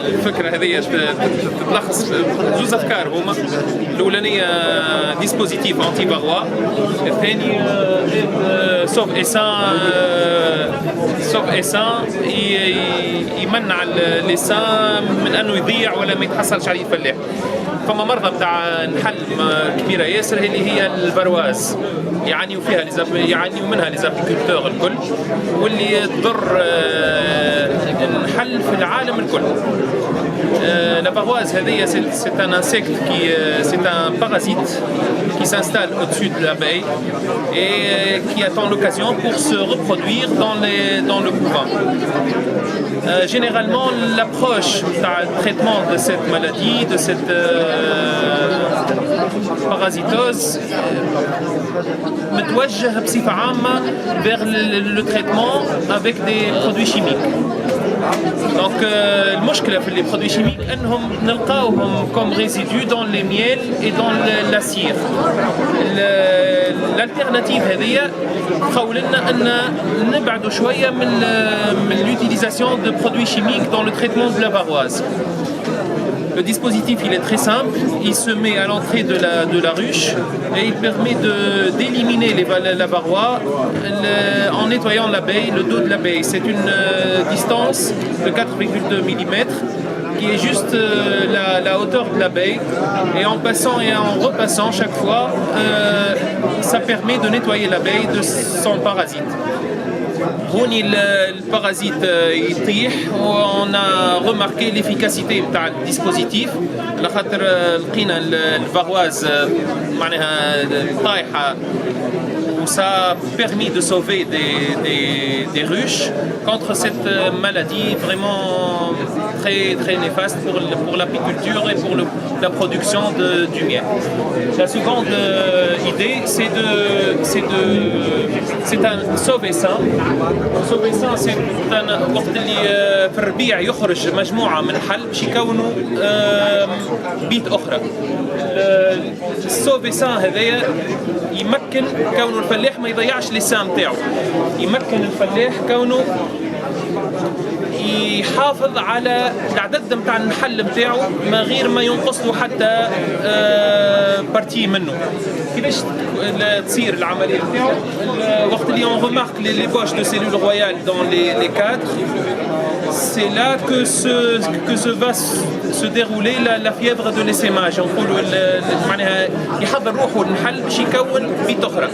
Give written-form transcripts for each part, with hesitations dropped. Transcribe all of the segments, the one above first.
الفكرة هذه تتلخص جوز أفكار هما. الأولانية ديسبوزيتيف أنتي فاغوا، الثاني سوف إسان يمنع اللسان من أنه يضيع ولا ما يتحصلش عليه الفلاح. فما مرضى بتاع نحل كبيرة ياسر اللي هي البرواز، يعانيوا فيها يعانيوا منها ليزابيكولتور الكل، واللي تضر النحل في العالم الكل. La paroisse, c'est un insecte c'est un parasite qui s'installe au-dessus de l'abeille et qui attend l'occasion pour se reproduire dans le couvent. Généralement, l'approche du traitement de cette maladie, de cette parasitose, متوجه بصفة عامة vers le traitement avec des produits chimiques. Donc, المشكلة في les produits chimiques أنهم نلقاوهم comme résidus dans les miels et dans la cire. L'alternative هذه تقول لنا أن نبعدوا شوية من l'utilisation de produits chimiques dans le traitement de la varoise. Le dispositif il est très simple, il se met à l'entrée de la ruche et il permet d'éliminer la varroa en nettoyant l'abeille, le dos de l'abeille. C'est une distance de 4,2 mm qui est juste la hauteur de l'abeille, et en passant et en repassant chaque fois, ça permet de nettoyer l'abeille de son parasite. هوني البارازيت يطيح، وon a remarqué l'efficacité بتاع الديسبوزيتيف لخاطر لقينا الفارواز معناها طايحة، ça a permis de sauver des ruches contre cette maladie vraiment très néfaste pour l'apiculture et pour la production du miel. La seconde idée, c'est un sauve-essin. sauve-essin c'est وقت اللي في الربيع يخرج مجموعة من حل باش يكونوا بيت أخرى. السوف-essin هذايا يمكن كونه الفلاح ما يضيعش اللسان تاعو، يمكن الفلاح كونه يحافظ على العدد نتاع النحل نتاعو ما غير ما ينقص له حتى بارتي منه. كيفاش تصير العمليه نتاعو؟ وقت اللي on remarque les poches de cellules royales dans les cadres, c'est là que se va se dérouler la fièvre de l'essaimage. نقولوا معناها يحضر روحه النحل باش يكون بيت اخرى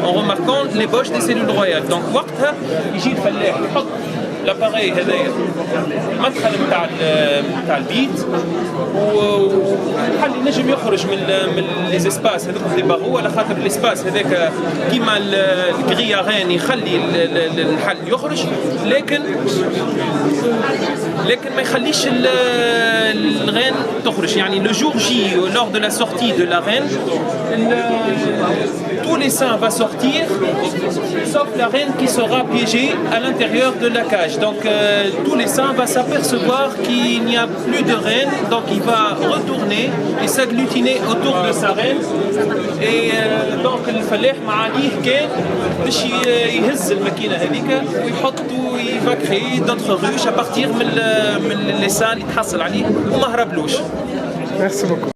en remarquant les poches des cellules royales. Donc وقتها يجي الفلاح يحط الاباري هذايا المدخل نتاع البيت، والنحل ينجم يخرج من لي زيسباس هذوك لي باغو، على خاطر ليسباس هذاك كيما الكريارين يخلي النحل يخرج، لكن ما يخليش الغين تخرج. يعني le jour J, lors de la sortie de la reine, tout l'essaim va sortir sauf la reine qui sera piégée à l'intérieur de la cage. Donc tout l'essaim va s'apercevoir qu'il n'y a plus de reine, donc il va retourner et s'agglutiner autour de sa reine. Et donc الفلاح معاليه كان باش يهز الماكينه هذيك ويحط ويفاكري d'autres ruches à partir من اللسان اللي تحصل عليه وما هربلوش. Merci beaucoup.